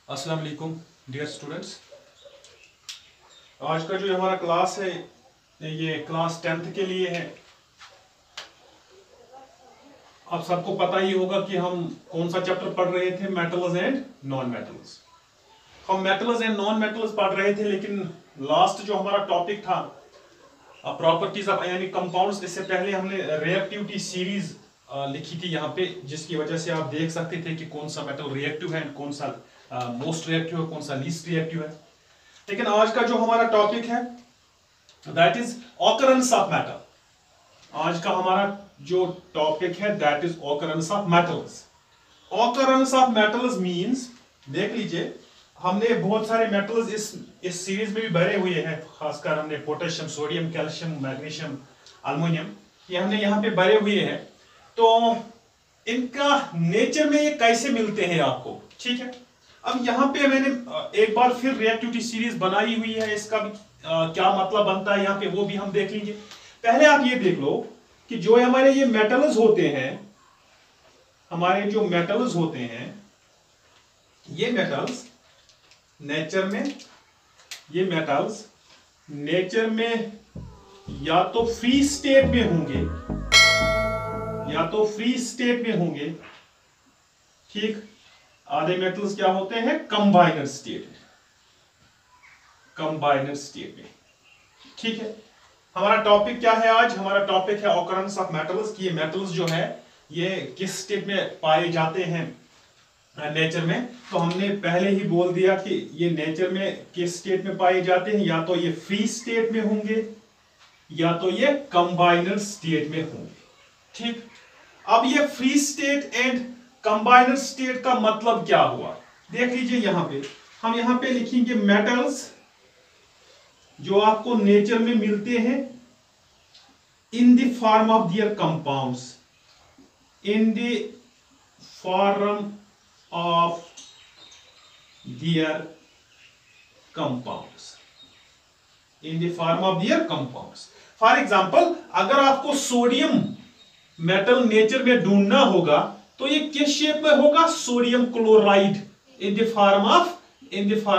अस्सलाम वालेकुम dear students. आज का जो हमारा क्लास है ये क्लास 10th के लिए है। आप सबको पता ही होगा कि हम कौन सा चैप्टर पढ़ रहे थे, मेटल्स एंड नॉन मेटल्स। हम मेटल्स एंड नॉन मेटल्स पढ़ रहे थे, लेकिन लास्ट जो हमारा टॉपिक था प्रॉपर्टीज ऑफ यानी कंपाउंड्स, इससे पहले हमने रिएक्टिविटी सीरीज लिखी थी यहाँ पे, जिसकी वजह से आप देख सकते थे कि कौन सा मेटल रिएक्टिव है, कौन सा मोस्ट रिएक्टिव है, कौन सा लीस्ट रिएक्टिव है। लेकिन आज का जो हमारा टॉपिक है that is occurrence of metal. आज का हमारा जो टॉपिक है that is occurrence of metals. Occurrence of metals means, देख लीजिए, हमने बहुत सारे मेटल्स इस सीरीज में भी भरे हुए हैं। खासकर हमने potassium, sodium, calcium, magnesium, aluminium, ये हमने यहाँ पे भरे हुए हैं। तो इनका नेचर में ये कैसे मिलते हैं आपको, ठीक है। अब यहाँ पे मैंने एक बार फिर रिएक्टिविटी सीरीज बनाई हुई है, इसका भी क्या मतलब बनता है यहाँ पे वो भी हम देख लीजिए। पहले आप ये देख लो कि जो हमारे ये मेटल्स होते हैं, हमारे जो मेटल्स होते हैं, ये मेटल्स नेचर में, ये मेटल्स नेचर में या तो फ्री स्टेट में होंगे, या तो फ्री स्टेट में होंगे, ठीक। आधे मेटल्स क्या होते हैं, कंबाइनर स्टेट में, कंबाइनर स्टेट में, ठीक है। हमारा टॉपिक क्या है आज? हमारा टॉपिक है ऑकरेंस ऑफ मेटल्स, कि ये मेटल्स जो है ये किस स्टेट में पाए जाते हैं नेचर में। तो हमने पहले ही बोल दिया कि ये नेचर में किस स्टेट में पाए जाते हैं, या तो ये फ्री स्टेट में होंगे या तो ये कंबाइनर स्टेट में होंगे, ठीक। अब ये free state and combiner state का मतलब क्या हुआ, देख लीजिए। यहां पे हम यहां पे लिखेंगे मेटल्स जो आपको नेचर में मिलते हैं in the form of their compounds, in the form of their compounds, in the form of their compounds. For example, अगर आपको सोडियम मेटल नेचर में ढूंढना होगा तो ये किस शेप में होगा? Sodium chloride, in the form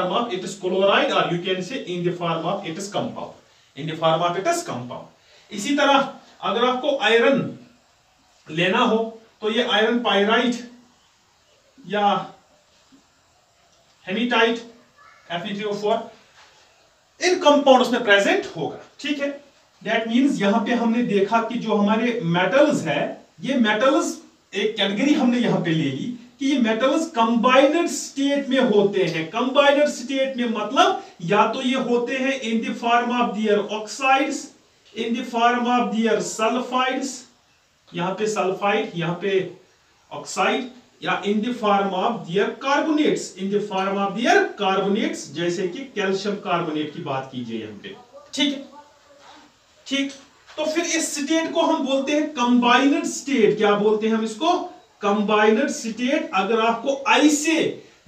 of it is chloride, और you can say in the form of it is compound, in the form of it is compound. इसी तरह अगर आपको आयरन लेना हो तो ये आयरन पाइराइट या हेमेटाइट Fe3O4 इन कंपाउंड्स में प्रेजेंट होगा, ठीक है। दैट मींस यहां पे हमने देखा कि जो हमारे मेटल्स है, ये मेटल्स एक कैटेगरी हमने यहां पे ले ली कि ये मेटल्स कंबाइनर स्टेट में होते हैं। कंबाइनर स्टेट में मतलब या तो ये होते हैं in the form of their oxides, in the form of their sulphides, यहां पे सल्फाइड, यहां पे ऑक्साइड, या in the form of their carbonates, in the form of their carbonates, जैसे कि कैल्शियम कार्बोनेट की बात कीजिए यहां पे, ठीक है, ठीक। तो फिर इस स्टेट को हम बोलते हैं कंबाइनर स्टेट। क्या बोलते हैं हम इसको? Combiner state. अगर आपको ऐसे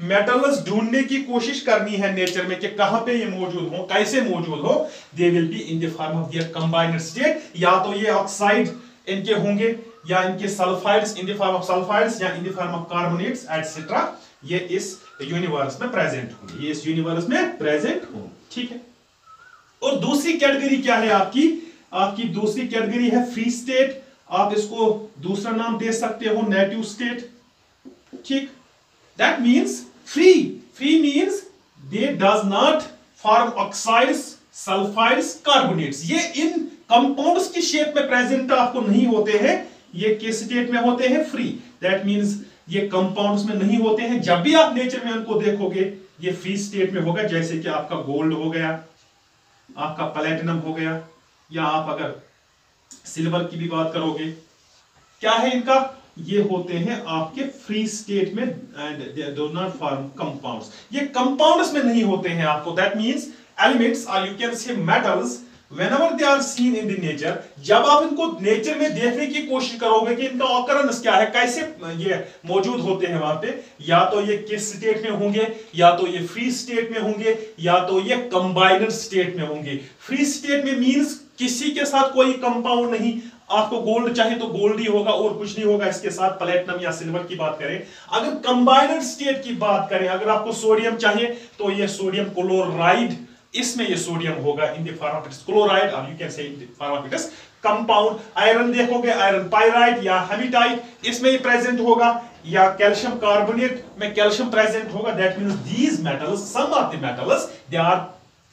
मेटल्स ढूंढने की कोशिश करनी है नेचर में कि कहां पे ये मौजूद हो, कैसे मौजूद हो, they will be in the form of their combined state. या तो ये ऑक्साइड इनके होंगे, या इनके sulphides in the form of sulphides, या in the form of carbonates etcetera, ये इस यूनिवर्स में प्रेजेंट होंगे, ये इस यूनिवर्स में प्रेजेंट होंगे, ठीक है। और दूसरी कैटेगरी क्या है आपकी? आपकी दूसरी कैटेगरी है फ्री स्टेट। आप इसको दूसरा नाम दे सकते हो नेटिव स्टेट, ठीक। That means free means they does not form oxides, sulphides, carbonates. ये इन कंपाउंड्स की शेप में प्रेजेंट आपको नहीं होते हैं। ये किस स्टेट में होते हैं? फ्री। दैट मींस ये कंपाउंड्स में नहीं होते हैं। जब भी आप नेचर में उनको देखोगे ये फ्री स्टेट में होगा, जैसे कि आपका गोल्ड हो गया, आपका प्लेटिनम हो गया, या आप अगर सिल्वर की भी बात करोगे, क्या है इनका? ये होते हैं आपके फ्री स्टेट में and they do not form compounds. ये कंपाउंड्स में नहीं होते हैं आपको। दैट मींस एलिमेंट्स और you can say metals whenever they are seen in the nature, जब आप इनको नेचर में देखने की कोशिश करोगे कि इनका ऑकरेंस क्या है, कैसे ये मौजूद होते हैं वहां पे, या तो ये किस स्टेट में होंगे, या तो ये फ्री स्टेट में होंगे, या तो ये कंबाइनर स्टेट में होंगे। फ्री स्टेट में मींस किसी के साथ कोई कंपाउंड नहीं, आपको गोल्ड चाहिए तो गोल्ड ही होगा और कुछ नहीं होगा इसके साथ, प्लेटिनम या सिल्वर की बात करें। अगर कंबाइनड स्टेट की बात करें, अगर आपको सोडियम चाहिए तो ये सोडियम क्लोराइड, इसमें ये सोडियम होगा in the form of its chloride, और you can say in the form of its compound. Iron देखोगे, आयरन पाइराइड या हेमेटाइट, इसमें ये प्रेजेंट होगा, या कैल्शियम कार्बोनेट में कैल्शियम प्रेजेंट होगा। That means these metals, some of the metals they are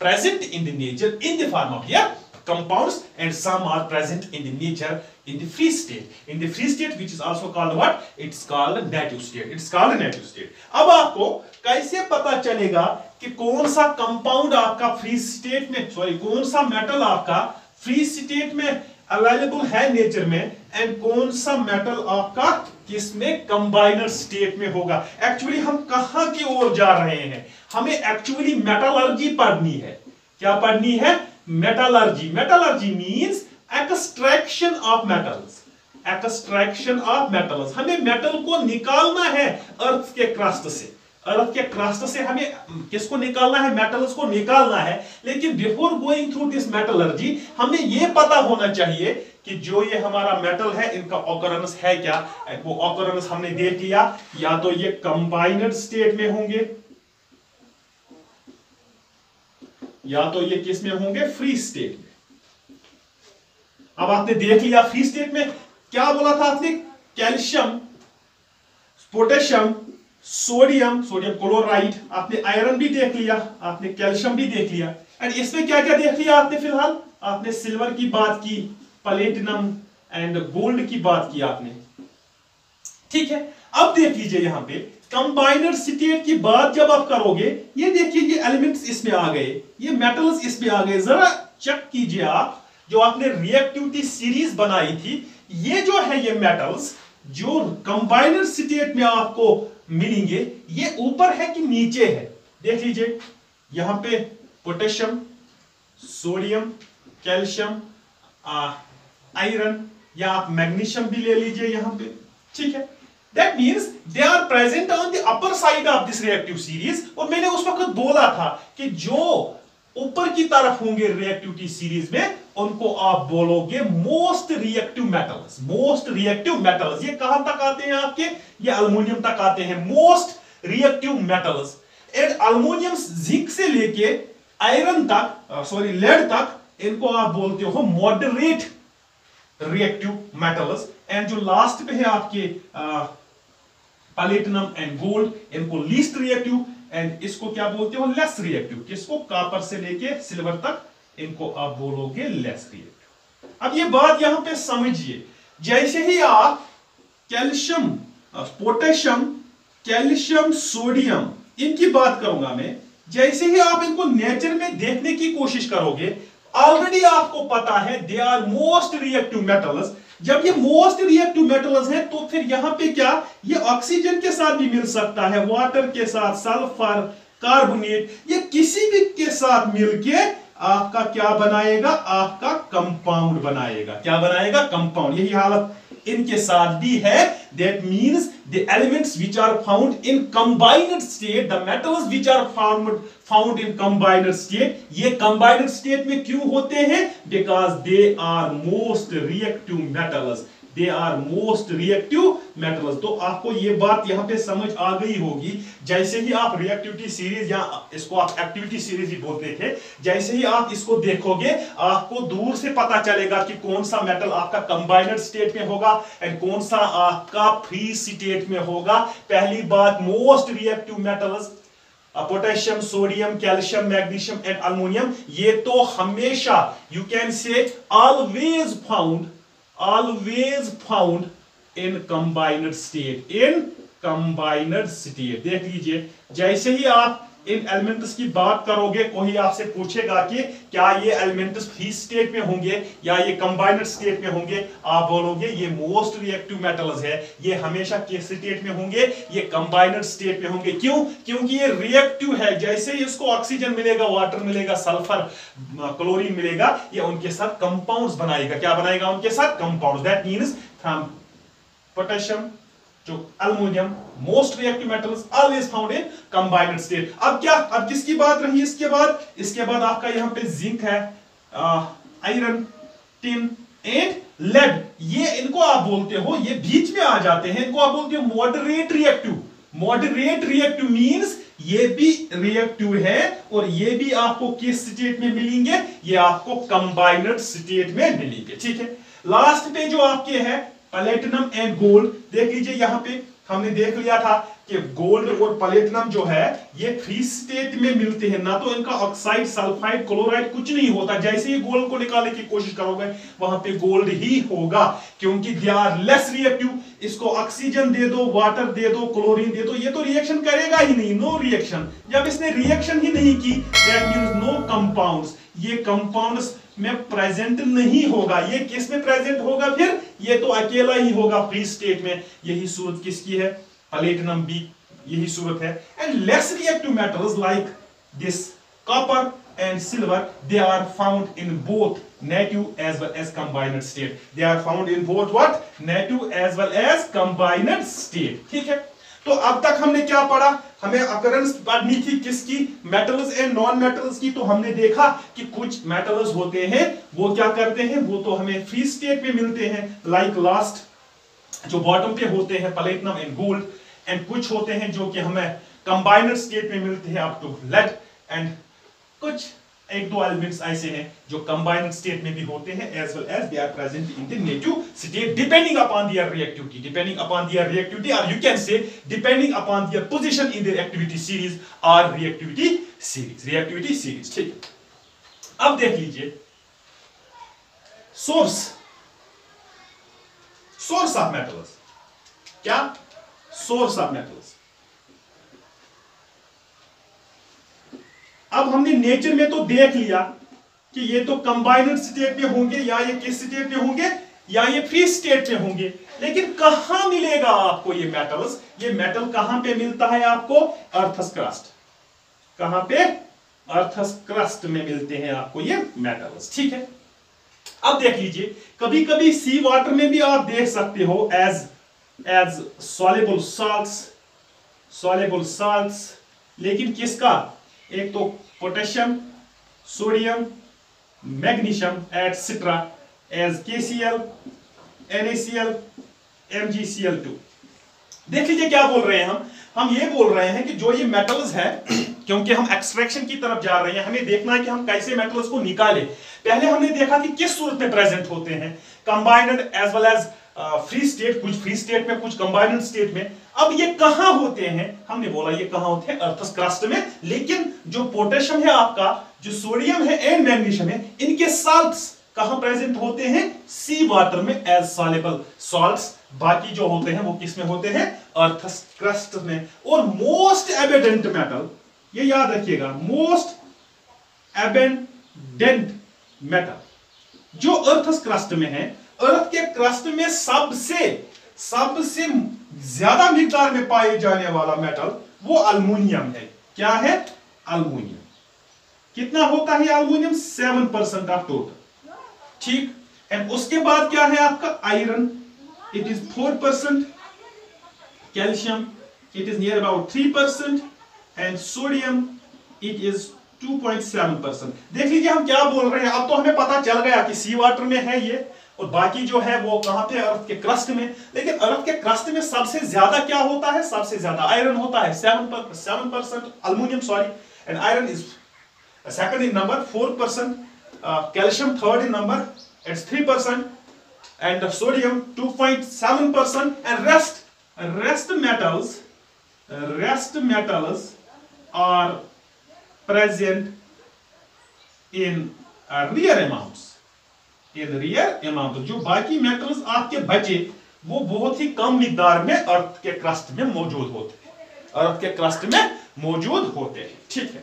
present in the nature in the form of या compounds, and some are present in the nature in the free state. In the free state, which is also called what? It's called native state. It's called native state. अब आपको कैसे पता चलेगा कि कौन सा compound आपका फ्री स्टेट में, कौन सा मेटल आपका फ्री स्टेट में अवेलेबल है नेचर में, एंड कौन सा मेटल आपका किसमें कंबाइनर स्टेट में होगा? एक्चुअली हम कहां की ओर जा रहे हैं? हमें एक्चुअली मेटलर्जी पढ़नी है। क्या पढ़नी है? Metallurgy. Metallurgy means extraction of metals, extraction of metals. हमें मेटल को निकालना है अर्थ के क्रस्ट से, अर्थ के क्रस्ट से हमें किसको निकालना है? मेटल्स को निकालना है। लेकिन before going through this metallurgy हमें यह पता होना चाहिए कि जो ये हमारा मेटल है इनका ऑकरेंस है क्या। वो ऑकरेंस हमने देख लिया, या तो ये कंबाइनड स्टेट में होंगे, या तो ये किस में होंगे? फ्री स्टेट में। अब आपने देख लिया फ्री स्टेट में क्या बोला था आपने? Calcium, potassium, sodium, sodium chloride, आपने आयरन भी देख लिया, आपने कैल्शियम भी देख लिया, एंड इसमें क्या क्या देख लिया आपने? फिलहाल आपने सिल्वर की बात की, प्लेटिनम एंड गोल्ड की बात की आपने, ठीक है। अब देख लीजिए यहां पे कंबाइनर स्टेट की बात जब आप करोगे, ये देखिए ये एलिमेंट्स इसमें आ गए, ये मेटल्स इसमें आ गए। जरा चेक कीजिए आप, जो आपने रिएक्टिविटी सीरीज बनाई थी, ये जो है ये मेटल्स जो कंबाइनर स्टेट में आपको मिलेंगे, ये ऊपर है कि नीचे है? देख लीजिए यहां पे पोटेशियम, सोडियम, कैल्शियम, आयरन, या आप मैग्नीशियम भी ले लीजिए यहां पे, ठीक है। That means they are present on the upper side of this reactive series। और मैंने उस वक्त बोला था कि जो ऊपर की तरफ होंगे रिएक्टिविटी सीरीज में, उनको आप बोलोगे most reactive metals. Most reactive metals ये कहां तक आते हैं आपके? ये अल्युमिनियम तक आते हैं, most reactive metals. And aluminium, zinc से लेके आयरन तक, लेड तक, इनको आप बोलते हो मॉडरेट रिएक्टिव मेटल्स। एंड जो लास्ट पे है आपके प्लेटिनम एंड गोल्ड, इनको लीस्ट रिएक्टिव, एंड इसको क्या बोलते हो? Less reactive. किसको? कॉपर से लेके सिल्वर तक, इनको आप बोलोगे लेस रिएक्टिव। अब ये बात यहां पे समझिए, जैसे ही आप कैल्शियम, पोटेशियम, कैल्शियम, सोडियम, इनकी बात करूंगा मैं, जैसे ही आप इनको नेचर में देखने की कोशिश करोगे, ऑलरेडी आपको पता है they are most reactive metals. जब ये मोस्ट रिएक्टिव मेटल्स हैं, तो फिर यहां पे क्या, ये ऑक्सीजन के साथ भी मिल सकता है, वाटर के साथ, सल्फर, कार्बोनेट, ये किसी भी के साथ मिलके आपका क्या बनाएगा? आपका कंपाउंड बनाएगा। क्या बनाएगा? कंपाउंड। यही हालत इनके साथ भी है। That means the elements which are found in combined state, the metals which are found in combined state, ये combined state में क्यों होते हैं? Because they are most reactive metals. They are most reactive metals. तो आपको ये बात यहां पे समझ आ गई होगी। जैसे ही आप रिएक्टिविटी सीरीज, या इसको आप एक्टिविटी सीरीज भी बोलते थे, जैसे ही आप इसको देखोगे, आपको दूर से पता चलेगा कि कौन सा मेटल आपका कंबाइनड स्टेट में होगा एंड कौन सा आपका फ्री स्टेट में होगा। पहली बात, most reactive metals potassium, sodium, calcium, magnesium and aluminium, ये तो हमेशा, यू कैन से always found in combined state, in combined state। देख लीजिए, जैसे ही आप इन एलिमेंट्स की बात करोगे, कोई आपसे पूछेगा कि क्या ये एलिमेंट्स फ्री स्टेट में होंगे या ये कंबाइनड स्टेट में होंगे, आप बोलोगे ये मोस्ट रिएक्टिव मेटल्स है, ये हमेशा किस स्टेट में होंगे? ये कंबाइनड स्टेट में होंगे। क्यों? क्योंकि ये रिएक्टिव है। जैसे ही इसको ऑक्सीजन मिलेगा, वाटर मिलेगा, सल्फर, क्लोरीन मिलेगा, ये उनके साथ कंपाउंड्स बनाएगा। क्या बनाएगा? उनके साथ compounds. That means from potassium जो aluminium, most reactive metals always found in combined state. अब क्या, अब किसकी बात रही? इसके बाद आपका यहां पे जिंक है, आयरन, टिन एंड लेड, ये इनको आप बोलते हो, ये बीच में आ जाते हैं, इनको आप बोलते हो moderate reactive. Moderate reactive means ये भी रिएक्टिव है और ये भी आपको किस स्टेट में मिलेंगे, ये आपको कंबाइनड स्टेट में मिलेंगे। ठीक है, लास्ट पे जो आपके है प्लेटिनम एंड गोल्ड, देख लीजिए यहां पे हमने देख लिया था कि गोल्ड और प्लेटिनम जो है ये फ्री स्टेट में मिलते हैं, ना तो इनका ऑक्साइड सल्फाइड क्लोराइड कुछ नहीं होता। जैसे ही गोल्ड को निकालने की कोशिश करोगे वहां पे गोल्ड ही होगा, क्योंकि दे आर लेस रिएक्टिव। इसको ऑक्सीजन दे दो, वाटर दे दो, क्लोरीन दे दो, ये तो रिएक्शन करेगा ही नहीं, नो रिएक्शन। जब इसने रिएक्शन ही नहीं की दैट मींस नो कंपाउंड्स, ये कंपाउंड्स में प्रेजेंट नहीं होगा। ये किस में प्रेजेंट होगा फिर, ये तो अकेला ही होगा फ्री स्टेट में। यही सूरत किसकी है, प्लेटिनम भी यही सूरत है। And less reactive metals like this copper and silver, they are found in both native as well as combined state. They are found in both what, native as well as combined state. ठीक है, तो अब तक हमने क्या पढ़ा, हमें occurrence पढ़नी थी किसकी, मेटल्स एंड नॉन मेटल्स की। तो हमने देखा कि कुछ मेटल्स होते हैं वो क्या करते हैं, वो तो हमें फ्री स्टेट में मिलते हैं, लाइक लास्ट जो बॉटम पे होते हैं प्लेटिनम एंड गोल्ड, एंड कुछ होते हैं जो कि हमें कंबाइनड स्टेट में मिलते हैं अप टू लेड, एंड कुछ एक दो एलिमेंट्स ऐसे हैं जो कंबाइंड स्टेट में भी होते हैं as well as they are present in the native state depending upon their reactivity, depending upon their reactivity, और you can say depending upon their position in their activity series और reactivity series. ठीक है, अब देख लीजिए source of metals, क्या source of metals. अब हमने नेचर में तो देख लिया कि ये तो कंबाइनड स्टेट में होंगे, या ये किस स्टेट में होंगे, या ये फ्री स्टेट में होंगे। लेकिन कहां मिलेगा आपको ये मेटल्स, ये मेटल कहां पे मिलता है आपको, अर्थस क्रस्ट। कहां पे, अर्थस क्रस्ट में मिलते हैं आपको ये मेटल्स। ठीक है, अब देख लीजिए कभी कभी सी वाटर में भी आप देख सकते हो एज सॉल्युबल साल्ट्स, लेकिन किसका, एक तो potassium, sodium, magnesium etcetera as KCl, NaCl, MgCl2। देख लीजिए क्या बोल रहे हैं हम ये बोल रहे हैं कि जो ये मेटल्स है, क्योंकि हम एक्सट्रैक्शन की तरफ जा रहे हैं, हमें देखना है कि हम कैसे मेटल्स को निकालें। पहले हमने देखा कि किस सूरत में प्रेजेंट होते हैं, combined as well as free state, कुछ फ्री स्टेट में, कुछ कंबाइंड स्टेट में। अब ये कहां होते हैं, हमने बोला ये कहां होते हैं, अर्थस क्रस्ट में। लेकिन जो पोटेशियम है आपका, जो सोडियम है एंड मैग्नीशियम है, इनके साल्ट्स कहां प्रेजेंट होते हैं, सी वाटर में एज सॉल्युबल सॉल्ट्स। बाकी जो होते हैं वो किस में होते हैं, अर्थस क्रस्ट में। और मोस्ट एबिडेंट मेटल, ये याद रखिएगा, मोस्ट एबिडेंट मेटल जो अर्थस क्रस्ट में है, अर्थ के क्रस्ट में सबसे ज्यादा मिकदार में पाए जाने वाला मेटल वो अल्युमिनियम है। क्या है, अल्युमिनियम। कितना होता है अल्युमिनियम, 7% ऑफ टोटल। ठीक, एंड उसके बाद क्या है आपका iron, it is 4%, calcium it is near about 3%, and sodium it is 2.7%। देख लीजिए हम क्या बोल रहे हैं, अब तो हमें पता चल गया कि सी वाटर में है ये, और बाकी जो है वो कहां पे, अर्थ के क्रस्ट में। लेकिन अर्थ के क्रस्ट में सबसे ज्यादा क्या होता है, सबसे ज्यादा आयरन होता है, 7% aluminium, sorry, and iron is second in number, 4%, calcium third in number, it's 3%, and sodium 2.7%, and rest metals are present in rare amounts, जो बाकी मेटल्स आपके बचे वो बहुत ही कम मिकदार में अर्थ के क्रस्ट में मौजूद होते हैं। ठीक है,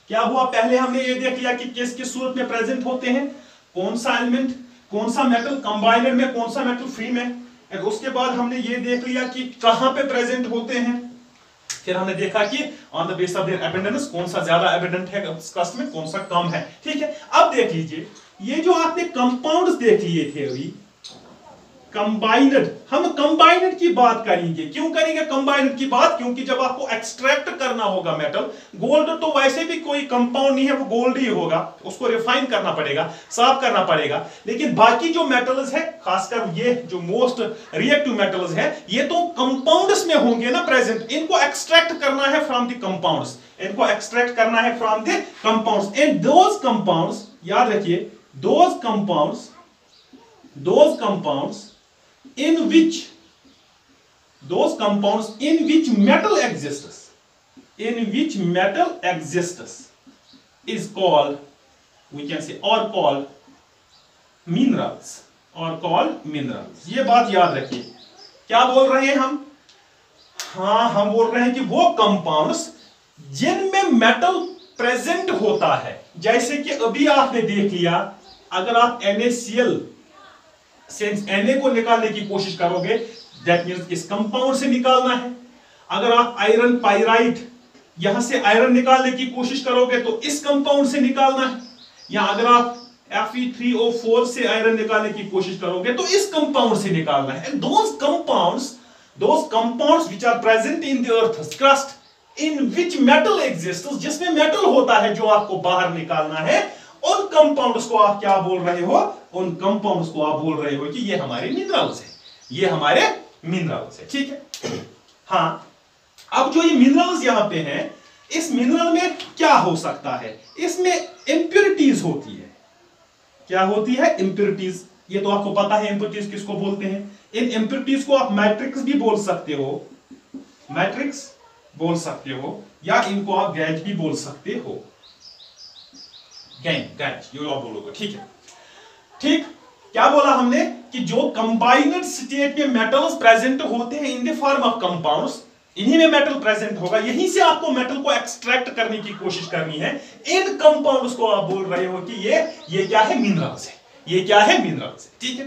क्या हुआ, पहले हमने ये देख लिया कि किस किस सूरत में प्रेजेंट होते हैं, कौन सा एलिमेंट, कौन सा मेटल कंबाइनड में, कौन सा मेटल फ्री में। और उसके बाद हमने ये देख लिया कि कहां पे प्रेजेंट होते हैं। फिर हमने देखा कि on the base of their abundance कौन सा ज्यादा एबिडेंट है क्रस्ट में, कौन सा कम है। ठीक है, अब देख लीजिए ये जो आपने कंपाउंड्स देख लिए थे अभी, कंबाइनड, हम कंबाइनड की बात करेंगे। क्यों करेंगे कंबाइनड की बात? क्योंकि जब आपको एक्सट्रैक्ट करना होगा मेटल, गोल्ड तो वैसे भी कोई कंपाउंड नहीं है, वो गोल्ड ही होगा, उसको रिफाइन करना पड़ेगा, साफ करना पड़ेगा। लेकिन बाकी जो मेटल्स है, खासकर ये जो मोस्ट रिएक्टिव मेटल्स है, ये तो कंपाउंड्स में होंगे ना प्रेजेंट। इनको एक्सट्रैक्ट करना है फ्रॉम द कंपाउंड्स, इनको एक्सट्रैक्ट करना है from the compounds. And those compounds, याद रखिए, those compounds in which metal exists, is called, we can say, or called minerals, ये बात याद रखिए। क्या बोल रहे हैं हम? हाँ, हम बोल रहे हैं कि वो कंपाउंड्स जिनमें मेटल प्रेजेंट होता है, जैसे कि अभी आपने देख लिया, अगर आप NaCl से Na को निकालने की कोशिश करोगे, दैट मींस इस कंपाउंड से निकालना है। अगर आप आयरन पाइराइट, यहां से आयरन निकालने की कोशिश करोगे तो इस कंपाउंड से निकालना है। या अगर आप Fe3O4 से आयरन निकालने की कोशिश करोगे तो इस कंपाउंड से निकालना है। And those compounds which are present in the earth's crust, in which metal exists, जिसमें मेटल होता है, जो आपको बाहर निकालना है, उन कंपाउंड्स को आप क्या बोल रहे हो? उन कंपाउंड्स को आप बोल रहे हो कि ये हमारे मिनरल्स है, ये हमारे मिनरल्स है। ठीक है। हाँ, अब जो ये मिनरल्स यहां पे हैं, इस मिनरल में क्या हो सकता है? इसमें इंप्योरिटीज होती है। क्या होती है? इंप्योरिटीज। ये तो आपको पता है इंप्योरिटीज किसको बोलते हैं। इन इंप्योरिटीज को आप मैट्रिक्स भी बोल सकते हो, मैट्रिक्स बोल सकते हो, या इनको आप गैज भी बोल सकते हो। गैज ये आप बोलोगे। ठीक है, ठीक। क्या बोला हमने कि जो कंबाइनड स्टेट में मेटल्स प्रेजेंट होते हैं in the form of compounds, इन्हीं में मेटल प्रेजेंट होगा, यहीं से आपको मेटल को एक्सट्रैक्ट करने की कोशिश करनी है। इन कंपाउंड्स को आप बोल रहे हो कि ये क्या है? मिनरल्स है, ये क्या है? मिनरल्स है। ठीक है।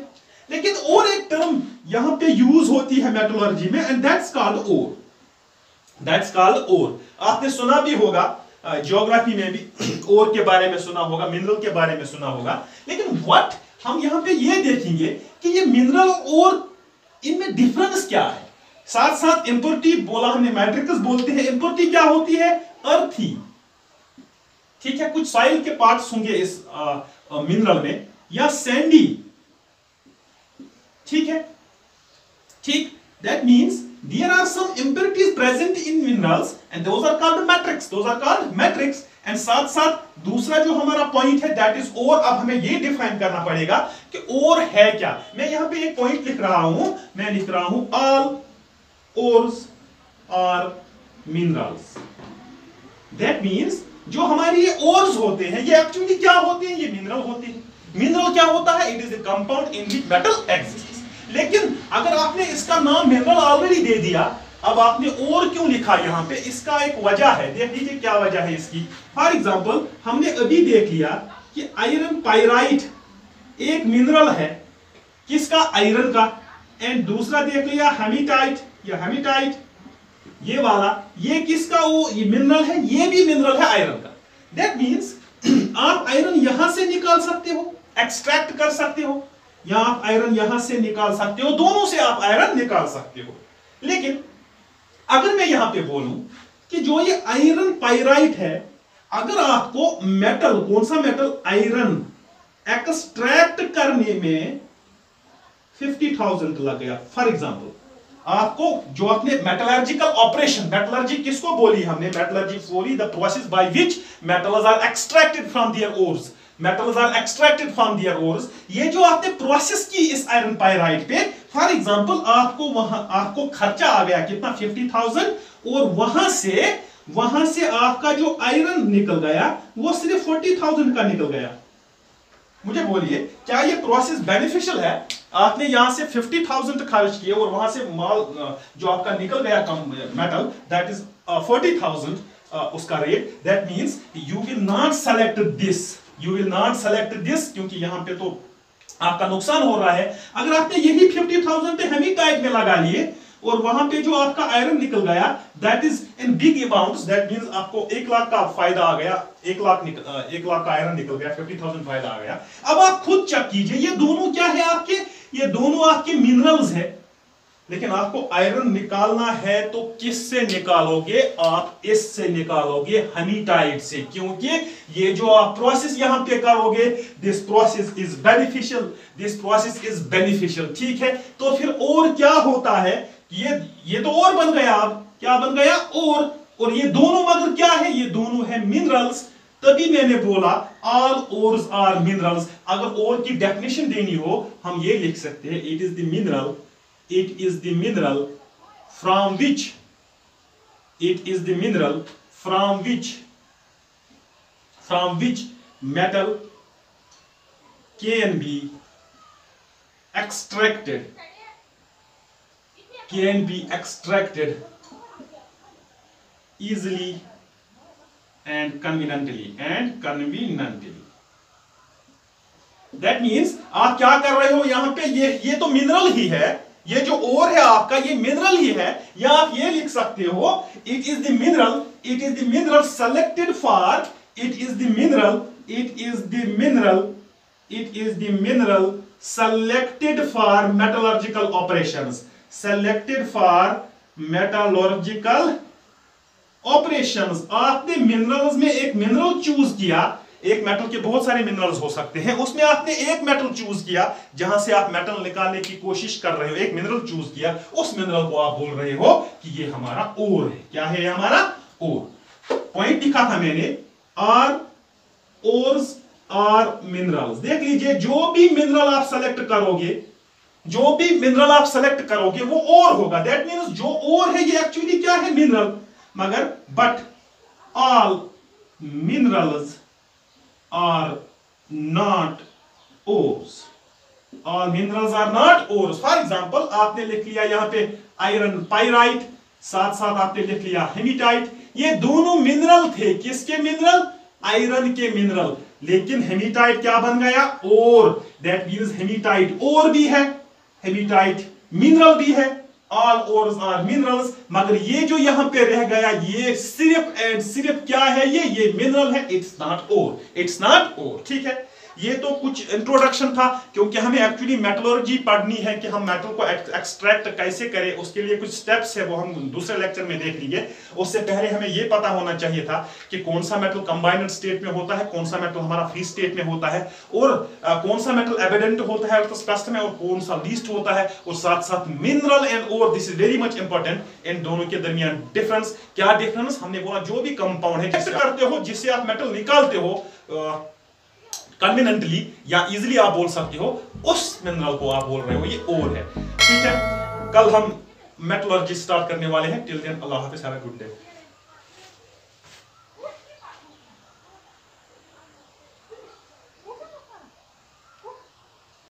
लेकिन और एक टर्म यहां पे यूज होती है मेटलर्जी में, and that's called ore. That's called ore. आपने सुना भी होगा, ज्योग्राफी में भी ओर के बारे में सुना होगा, मिनरल के बारे में सुना होगा। लेकिन व्हाट हम यहां पे ये देखेंगे कि ये मिनरल और इनमें डिफरेंस क्या है। साथ साथ इंप्योरिटी बोला हमने, मैट्रिक्स बोलते हैं। इंप्योरिटी क्या होती है? अर्थी। ठीक है, कुछ सॉइल के पार्ट्स होंगे इस मिनरल में, या सैंडी। ठीक है, ठीक। That means there are some impurities present in minerals and those are called matrix, and साथ साथ दूसरा जो हमारा पॉइंट है that is ore। अब हमें ये डिफाइन करना पड़ेगा कि ore है क्या। मैं यहां पे एक पॉइंट लिख रहा हूं, मैं लिख रहा हूं all ores are minerals। that means जो हमारी ये ores होते हैं, ये एक्चुअली क्या होते हैं? ये मिनरल होते हैं। मिनरल क्या होता है? It is a compound in which metal exists। लेकिन अगर आपने इसका नाम मिनरल ऑलरेडी दे दिया, अब आपने और क्यों लिखा यहां पे? इसका एक वजह है, देख लीजिए क्या वजह है इसकी। फॉर एग्जांपल, हमने अभी देख लिया कि आयरन पाइराइट एक मिनरल है, किसका? आयरन का। एंड दूसरा देख लिया हेमेटाइट, या हेमेटाइट ये वाला, ये किसका? वो ये मिनरल है, ये भी मिनरल है आयरन का। दैट मींस आप आयरन यहां से निकाल सकते हो, एक्सट्रैक्ट कर सकते हो, या आप आयरन यहां से निकाल सकते हो, दोनों से आप आयरन निकाल सकते हो। लेकिन अगर मैं यहां पे बोलूं कि जो ये आयरन पाइराइट है, अगर आपको मेटल, कौन सा मेटल? आयरन एक्सट्रैक्ट करने में 50,000 लग गया, फॉर एग्जांपल, आपको जो अपने मेटलर्जिकल ऑपरेशन, मेटलर्जी किसको बोली हमने? मेटलर्जी बोली the process by which metals are extracted from their ores, metals are extracted from their ores. ये जो आपने प्रोसेस की इस आयरन पाइराइट पे, फॉर एग्जांपल, आपको खर्चा आ गया कितना? 50,000, और वहां से आपका जो आयरन निकल गया वो सिर्फ 40,000 का निकल गया। मुझे बोलिए, क्या ये प्रोसेस बेनिफिशियल है? आपने यहां से 50,000 खर्च किए और वहां से माल जो आपका निकल गया कम मेटल, दैट इज 40,000 उसका rate. That means you will not select this, क्योंकि यहां पे तो आपका नुकसान हो रहा है। अगर आपने यही 50,000 पे हेमेटाइट में लगा लिए और वहां पे जो आपका आयरन निकल गया that is in big amounts, that means आपको 1 लाख का फायदा आ गया, 1 लाख का आयरन निकल गया, 50,000 फायदा आ गया। अब आप खुद चेक कीजिए, ये दोनों क्या है आपके, ये दोनों आपके मिनरल्स है, लेकिन आपको आयरन निकालना है तो किससे निकालोगे, आप इससे निकालोगे, हेमेटाइट से, क्योंकि ये जो आप प्रोसेस यहां पे करोगे this process is beneficial, this process is beneficial, ठीक है। तो फिर और क्या होता है, ये तो और बन गया, अब क्या बन गया, और ये दोनों मगर क्या है, ये दोनों है मिनरल्स। तभी मैंने बोला ऑल ओर्स आर मिनरल्स। अगर और की डेफिनेशन देनी हो हम ये लिख सकते हैं, it is the mineral, it is the mineral from which, it is the mineral from which metal can be extracted, easily and conveniently, that means आप क्या कर रहे हो यहां पे, ये तो मिनरल ही है, ये जो ओर है आपका ये मिनरल ही है, या आप ये लिख सकते हो it is the mineral selected for, it is the mineral selected for metallurgical operations, आपने मिनरल्स में एक मिनरल चूज किया, एक मेटल के बहुत सारे मिनरल्स हो सकते हैं, उसमें आपने एक मेटल चूज किया जहां से आप मेटल निकालने की कोशिश कर रहे हो, एक मिनरल चूज किया, उस मिनरल को आप बोल रहे हो कि ये हमारा ओर है। क्या है हमारा ओर। पॉइंट लिखा था मैंने, आर ओर्स आर मिनरल्स। देख लीजिए जो भी मिनरल आप सेलेक्ट करोगे, वो ओर होगा, दैट मींस जो ओर है ये एक्चुअली क्या है, मिनरल, मगर but all minerals are not ores, all minerals are not ores। For example आपने लिख लिया यहां पे आयरन पाइराइट, साथ साथ आपने लिख लिया हेमेटाइट, ये दोनों मिनरल थे, किसके मिनरल, आयरन के मिनरल, लेकिन हेमेटाइट क्या बन गया, ओर, दैट मींस हेमेटाइट ओर भी है, हेमेटाइट मिनरल भी है, ऑल ओर्स आर मिनरल्स, मगर ये जो यहां पे रह गया ये सिर्फ एंड सिर्फ क्या है, ये मिनरल है, इट्स नॉट ओर, ठीक है। ये तो कुछ इंट्रोडक्शन था, क्योंकि हमें एक्चुअली मेटलर्जी पढ़नी है कि हम मेटल को एक्सट्रैक्ट कैसे करें, उसके लिए कुछ स्टेप्स है, वो हम दूसरे लेक्चर में देख लीजिए। उससे पहले हमें ये पता होना चाहिए था कि कौन सा मेटल कंबाइंड स्टेट में होता है, कौन सा मेटल हमारा फ्री स्टेट में होता है, और कौन सा मेटल एविडेंट होता है स्पष्ट में, और कौन सा लीस्ट होता है, और साथ साथ mineral and ore, this is very much important, इन दोनों के दरमियान डिफरेंस। क्या डिफरेंस, हमने बोला जो भी कंपाउंड है जिससे करते हो, जिससे आप मेटल निकालते हो कन्वीनियंटली या इजीली आप बोल सकते हो, उस मिनरल को आप बोल रहे हो ये ओर है, ठीक है। कल हम मेटलर्जी स्टार्ट करने वाले हैं। टिल देन अल्लाह हाफिज़, हैव अ गुड डे।